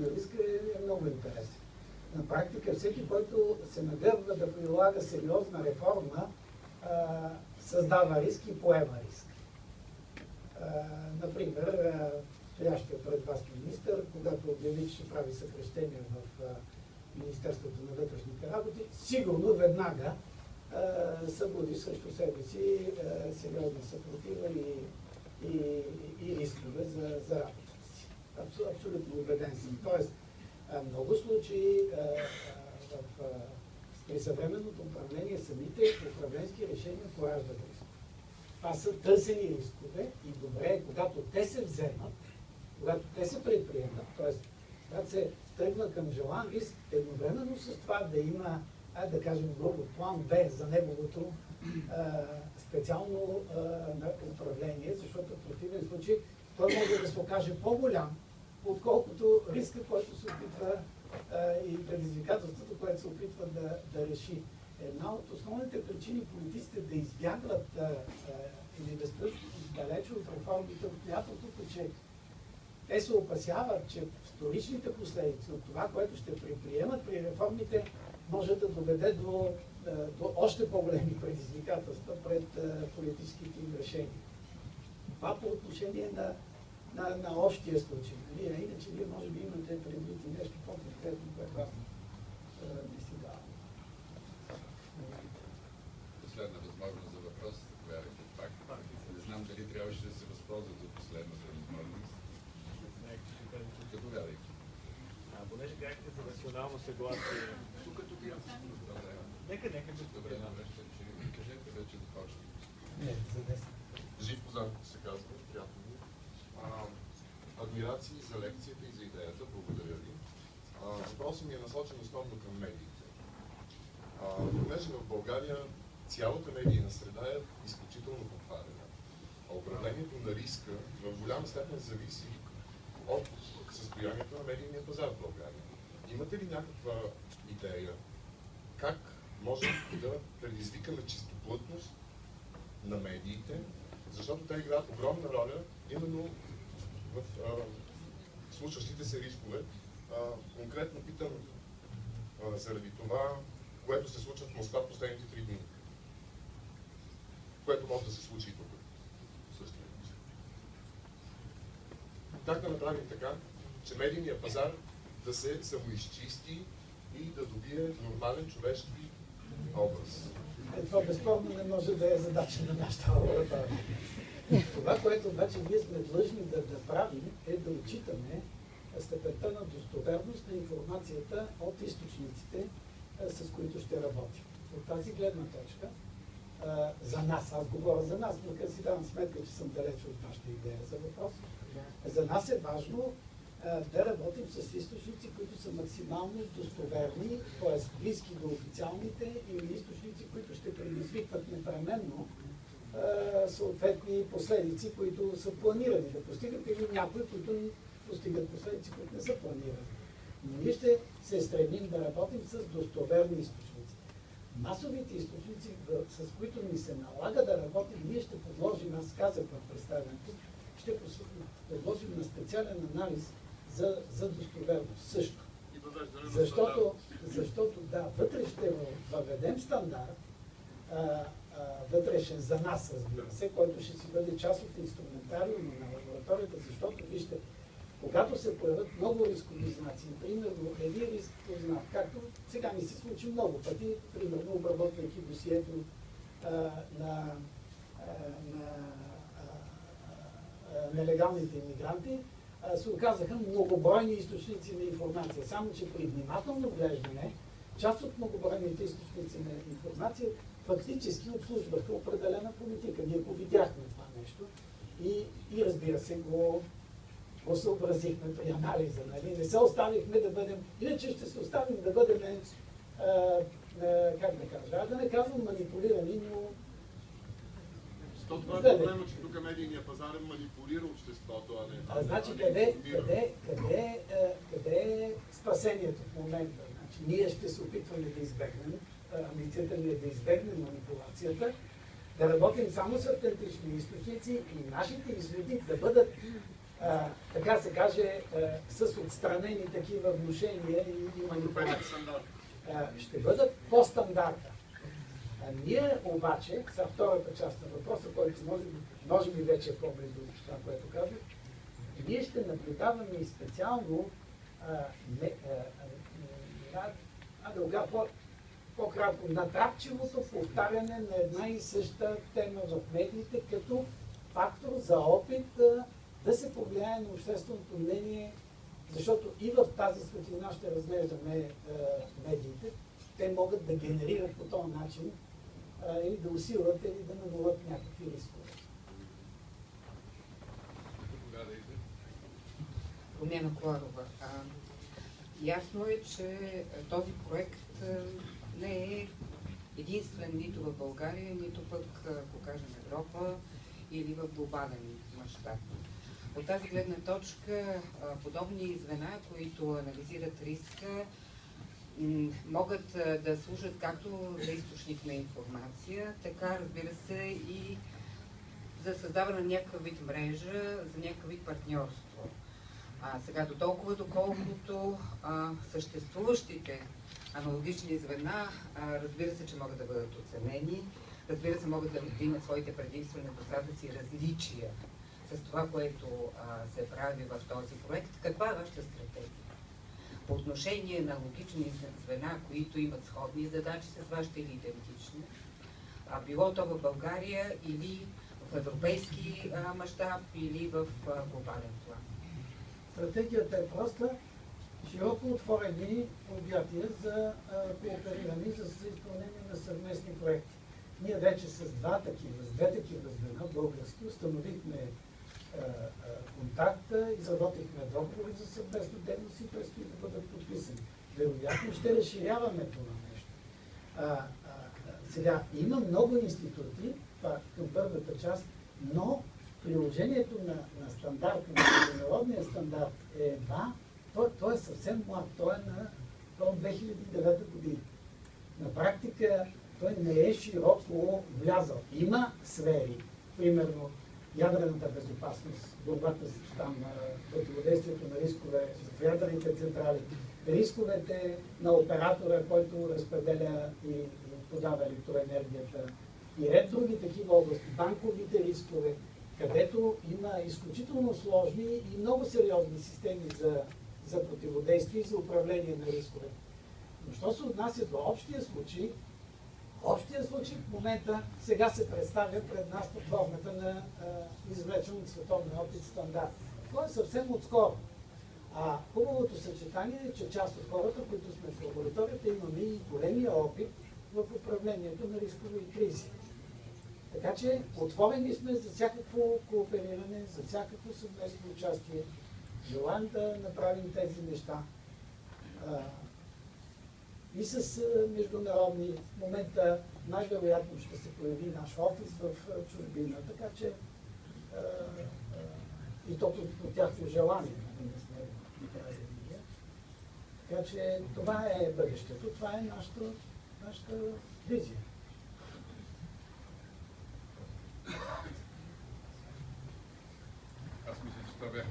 на риска е много интересен. На практика всеки, който се нагърва да прилага сериозна реформа, създава риск и поема риск. Например, стоящия пред вас министър, когато обяви, че ще прави съкращение в Министерството на вътрешните работи, сигурно веднага събуди срещу себе си сериозна съпротива и рискове за работата си. Абсолютно убеден съм. Тоест, много случаи при съвременното управление самите управленски решения пораждат рискове. Това са търсени рискове и добре е, когато те се вземат, когато те се предприемат, т.е. когато се тръгва към желан риск, едновременно с това да има, да кажем грубо, план Б за неговото специално управление, защото в противен случай той може да се окаже по-голям, отколкото риска, който се опитва и предизвикателството, което се опитва да реши. Една от основните причини политиците да избягват или да стоят далече от реформите, обстоятелството, че те се опасяват, че вторичните последици от това, което ще предприемат при реформите, може да доведе до още по-големи предизвикателства пред политическите им решения. Това по отношение на общия случай. Иначе вие може би имате предвид и нещо по-конкретно, което аз не си давам. Последна възможност за въпрос. Заповядайте пак. Не знам дали трябваше да се възползвате от последната възможност. Заповядайте. Понеже казахте за национално съгласие. Нека го добре, кажете вече да почнем. Не, за 10. Живко Занко се казва, приятно ми. Адмирации за лекцията и за идеята, благодаря ви. Въпросът ми е насочен основно към медиите. Понеже в България цялата медийна среда е изключително подварена, а управлението на риска в голяма степен зависи от състоянието на медийния пазар в България. Имате ли някаква идея как може да предизвикаме чистоплътност на медиите, защото те играят огромна роля именно в случващите се рискове. Конкретно питам заради това, което се случва в Москва последните 3 дни. Което може да се случи и тук. Също. Как да направим така, че медийният пазар да се самоизчисти и да добие нормален човешки образ? Това безспорно не може да е задача на нашата лаборатория. Това, което обаче ние сме длъжни да правим, е да отчитаме степента на достоверност на информацията от източниците, с които ще работим. От тази гледна точка, за нас, аз говоря за нас, но къде си давам сметка, че съм далеч от вашата идея за въпрос. За нас е важно да работим с източници, които са максимално достоверни, т.е. близки до официалните или източници, които ще предизвикват непременно съответни последици, които са планирани да постигат, или някои, които постигат последици, които не са планирани. Но ние ще се стремим да работим с достоверни източници. Масовите източници, с които ни се налага да работим, ние ще подложим, аз казах в представянето, ще подложим на специален анализ за достоверност също. Защото да, вътре ще въведем стандарт, вътрешен за нас, разбира се, който ще си бъде част от инструментариума на лабораторията, защото, вижте, когато се появят много рискови знаци, примерно един рисков знак, както сега ни се случи много пъти, примерно обработвайки досието на нелегалните иммигранти, се оказаха многобройни източници на информация. Само че при внимателно вглеждане, част от многобройните източници на информация фактически обслужваха определена политика. Ние го видяхме това нещо и разбира се, го съобразихме при анализа. Нали? Не се оставихме да бъдем, иначе ще се оставим да бъдем, как да кажа, да не казвам манипулирани, но... Това е проблема, че тук медийния пазар манипулира обществото, а не... Значи, къде е спасението в момента? Значи, ние ще се опитваме да избегнем, амбицията ни е да избегнем манипулацията, да работим само с автентични източници и нашите изводи да бъдат така се каже, с отстранени такива внушения и манипулации. Ще бъдат по стандарта. Ние обаче, за втората част на въпроса, който може би вече е по-близо до това, което казах, ние ще наблюдаваме и специално по-кратко натрапчивото повтаряне на една и съща тема в медиите като фактор за опит да се повлияе на общественото мнение, защото и в тази светлина ще разглеждаме медиите, те могат да генерират по този начин или да усилват, или да намалят някакви рискове. Румяна Коларова. Ясно е, че този проект не е единствен нито в България, нито пък, ако кажем, Европа или в глобален мащаб. От тази гледна точка, подобни звена, които анализират риска, могат да служат както за източник на информация, така, разбира се, и за създаване на някакъв вид мрежа, за някакъв вид партньорство. Сега до толкова, доколкото съществуващите аналогични звена, разбира се, че могат да бъдат оценени, разбира се, могат да имат своите предимства, недостатъци, различия с това, което се прави в този проект. Каква е вашата стратегия? По отношение на логични звена, които имат сходни задачи с вашите или идентични, било то в България или в европейски мащаб или в глобален план? Стратегията е проста, широко отворени обятия за коопериране, за изпълнение на съвместни проекти. Ние вече с две такива звена български установихме контакта, изработихме договори за съвместна дейност и предстои да бъдат подписани. Вероятно ще разширяваме това нещо. Сега, има много институти, това към първата част, но приложението на стандарта, на международния стандарт е едва, той е съвсем млад, той е от 2009 година. На практика той не е широко влязъл. Има сфери, примерно ядрената безопасност, борбата с противодействието на рискове в ядрените централи, рисковете на оператора, който разпределя и подава електроенергията и ред други такива области, банковите рискове, където има изключително сложни и много сериозни системи за противодействие и за управление на рискове. Но що се отнася до общия случай в момента сега се представя пред нас под формата на извлечен от световния опит стандарт. Това е съвсем отскоро. Хубавото съчетание е, че част от хората, които сме в лабораторията, имаме и големия опит в управлението на рискови кризи. Така че отворени сме за всякакво коопериране, за всякакво съвместно участие. Желаем да направим тези неща. И с международни, в момента най-вероятно ще се появи наш офис в чужбина, така че и то по тяхно желание, не сме изразили. Така че това е бъдещето, това е нашата визия. Аз мисля, че това бяха